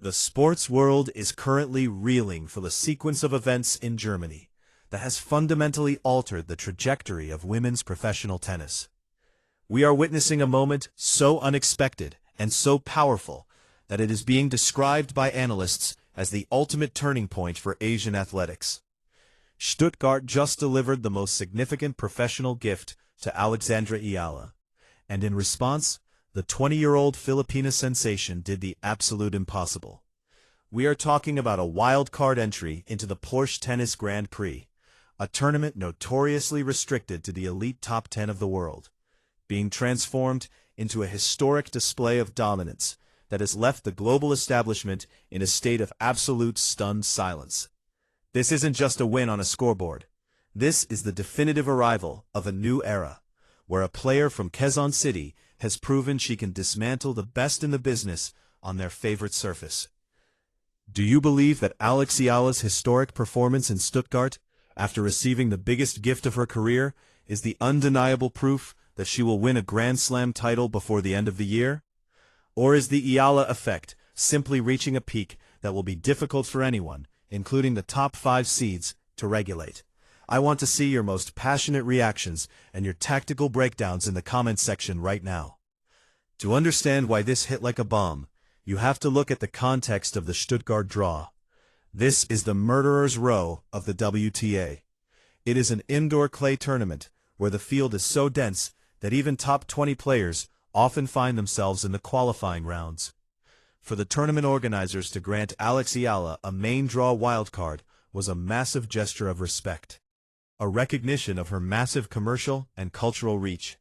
The sports world is currently reeling for the sequence of events in Germany that has fundamentally altered the trajectory of women's professional tennis. We are witnessing a moment so unexpected and so powerful that it is being described by analysts as the ultimate turning point for Asian athletics. Stuttgart just delivered the most significant professional gift to Alexandra Eala, and in response, the 20-year-old Filipina sensation did the absolute impossible. We are talking about a wild-card entry into the Porsche Tennis Grand Prix, a tournament notoriously restricted to the elite top 10 of the world, being transformed into a historic display of dominance that has left the global establishment in a state of absolute stunned silence. This isn't just a win on a scoreboard. This is the definitive arrival of a new era, where a player from Quezon City has proven she can dismantle the best in the business on their favorite surface. Do you believe that Alex Eala's historic performance in Stuttgart, after receiving the biggest gift of her career, is the undeniable proof that she will win a Grand Slam title before the end of the year? Or is the Eala effect simply reaching a peak that will be difficult for anyone, including the top 5 seeds, to regulate? I want to see your most passionate reactions and your tactical breakdowns in the comments section right now. To understand why this hit like a bomb, you have to look at the context of the Stuttgart draw. This is the murderer's row of the WTA. It is an indoor clay tournament where the field is so dense that even top 20 players often find themselves in the qualifying rounds. For the tournament organizers to grant Alex Eala a main draw wildcard was a massive gesture of respect, a recognition of her massive commercial and cultural reach.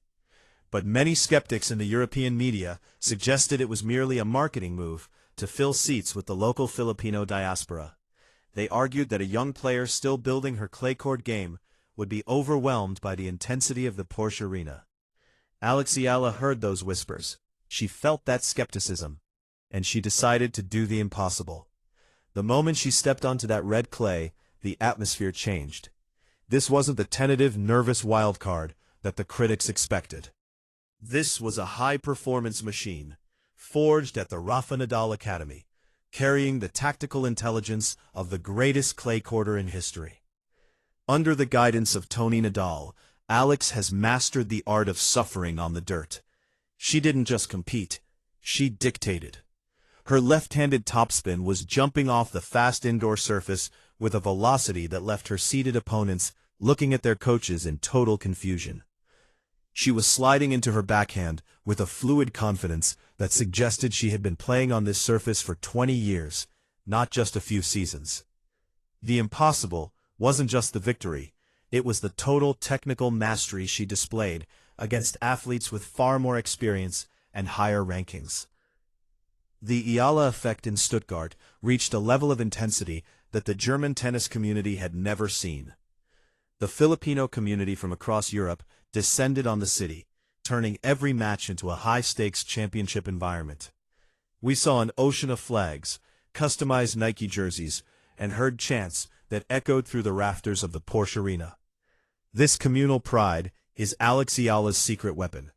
But many skeptics in the European media suggested it was merely a marketing move to fill seats with the local Filipino diaspora. They argued that a young player still building her clay court game would be overwhelmed by the intensity of the Porsche arena. Alex Eala heard those whispers. She felt that skepticism, and she decided to do the impossible. The moment she stepped onto that red clay, the atmosphere changed. This wasn't the tentative, nervous wild card that the critics expected. This was a high-performance machine, forged at the Rafa Nadal Academy, carrying the tactical intelligence of the greatest clay courter in history. Under the guidance of Tony Nadal, Alex has mastered the art of suffering on the dirt. She didn't just compete, she dictated. Her left-handed topspin was jumping off the fast indoor surface with a velocity that left her seated opponents looking at their coaches in total confusion. She was sliding into her backhand with a fluid confidence that suggested she had been playing on this surface for 20 years, not just a few seasons. The impossible wasn't just the victory, it was the total technical mastery she displayed against athletes with far more experience and higher rankings. The Eala effect in Stuttgart reached a level of intensity that the German tennis community had never seen. The Filipino community from across Europe descended on the city, turning every match into a high-stakes championship environment. We saw an ocean of flags, customized Nike jerseys, and heard chants that echoed through the rafters of the Porsche arena. This communal pride is Alex Eala's secret weapon.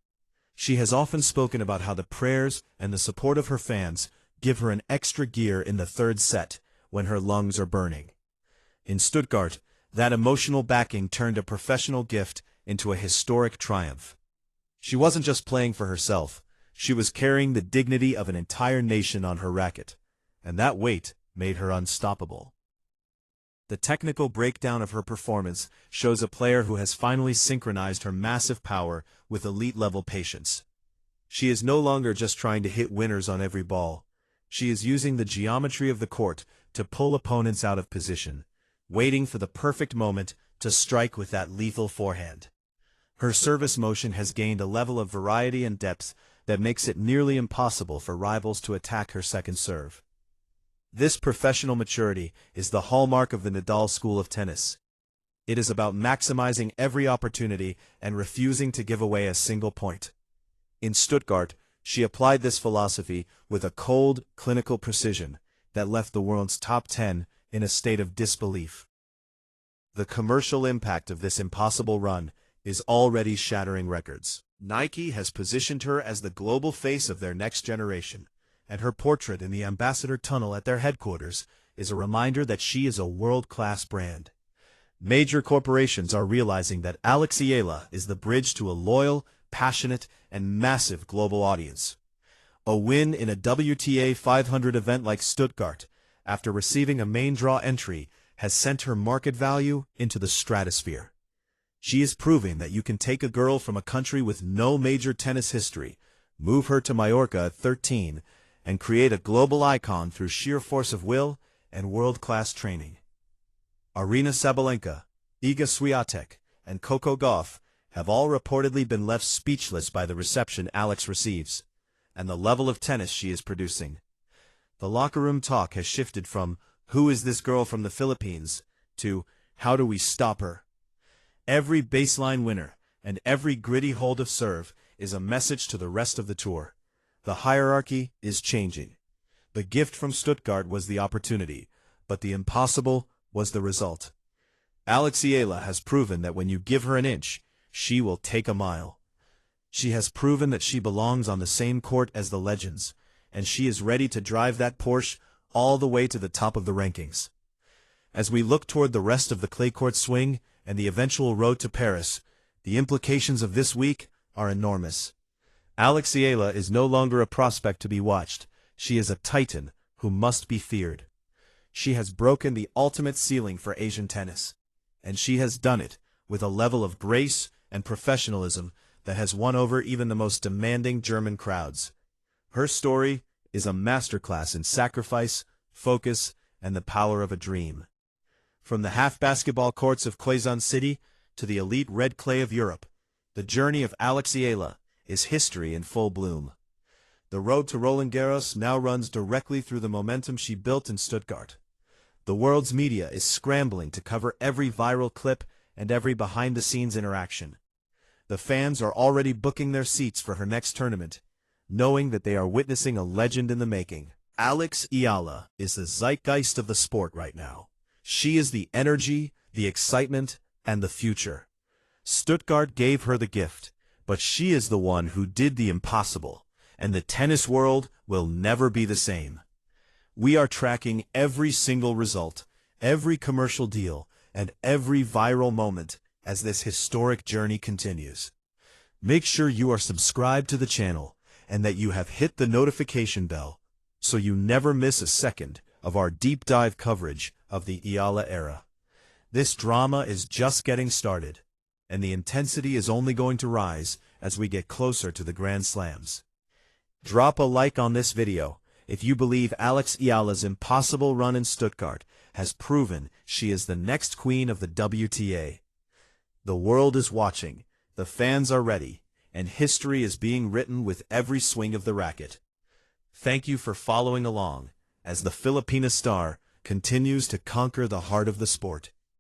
She has often spoken about how the prayers and the support of her fans give her an extra gear in the third set when her lungs are burning. In Stuttgart, that emotional backing turned a professional gift into a historic triumph. She wasn't just playing for herself, she was carrying the dignity of an entire nation on her racket, and that weight made her unstoppable. The technical breakdown of her performance shows a player who has finally synchronized her massive power with elite-level patience. She is no longer just trying to hit winners on every ball. She is using the geometry of the court to pull opponents out of position, waiting for the perfect moment to strike with that lethal forehand. Her service motion has gained a level of variety and depth that makes it nearly impossible for rivals to attack her second serve. This professional maturity is the hallmark of the Nadal school of tennis. It is about maximizing every opportunity and refusing to give away a single point. In Stuttgart, she applied this philosophy with a cold, clinical precision that left the world's top 10 in a state of disbelief. The commercial impact of this impossible run is already shattering records. Nike has positioned her as the global face of their next generation, and her portrait in the Ambassador Tunnel at their headquarters is a reminder that she is a world-class brand. Major corporations are realizing that Eala is the bridge to a loyal, passionate, and massive global audience. A win in a WTA 500 event like Stuttgart, after receiving a main draw entry, has sent her market value into the stratosphere. She is proving that you can take a girl from a country with no major tennis history, move her to Mallorca at 13, and create a global icon through sheer force of will and world-class training. Aryna Sabalenka, Iga Swiatek, and Coco Gauff have all reportedly been left speechless by the reception Alex receives, and the level of tennis she is producing. The locker room talk has shifted from, "Who is this girl from the Philippines?" to, "How do we stop her?" Every baseline winner and every gritty hold of serve is a message to the rest of the tour. The hierarchy is changing. The gift from Stuttgart was the opportunity, but the impossible was the result. Eala has proven that when you give her an inch, she will take a mile. She has proven that she belongs on the same court as the legends, and she is ready to drive that Porsche all the way to the top of the rankings. As we look toward the rest of the clay court swing and the eventual road to Paris, the implications of this week are enormous. Eala is no longer a prospect to be watched. She is a titan who must be feared. She has broken the ultimate ceiling for Asian tennis, and she has done it with a level of grace and professionalism that has won over even the most demanding German crowds. Her story is a masterclass in sacrifice, focus, and the power of a dream. From the half basketball courts of Quezon City to the elite red clay of Europe, the journey of Eala is history in full bloom. The road to Roland Garros now runs directly through the momentum she built in Stuttgart. The world's media is scrambling to cover every viral clip and every behind-the-scenes interaction. The fans are already booking their seats for her next tournament, knowing that they are witnessing a legend in the making. Eala is the zeitgeist of the sport right now. She is the energy, the excitement, and the future. Stuttgart gave her the gift, but she is the one who did the impossible, and the tennis world will never be the same. We are tracking every single result, every commercial deal, and every viral moment as this historic journey continues. Make sure you are subscribed to the channel and that you have hit the notification bell so you never miss a second of our deep dive coverage of the Eala era. This drama is just getting started, and the intensity is only going to rise as we get closer to the Grand Slams. Drop a like on this video if you believe Eala's impossible run in Stuttgart has proven she is the next queen of the WTA. The world is watching, the fans are ready, and history is being written with every swing of the racket. Thank you for following along as the Filipina star continues to conquer the heart of the sport.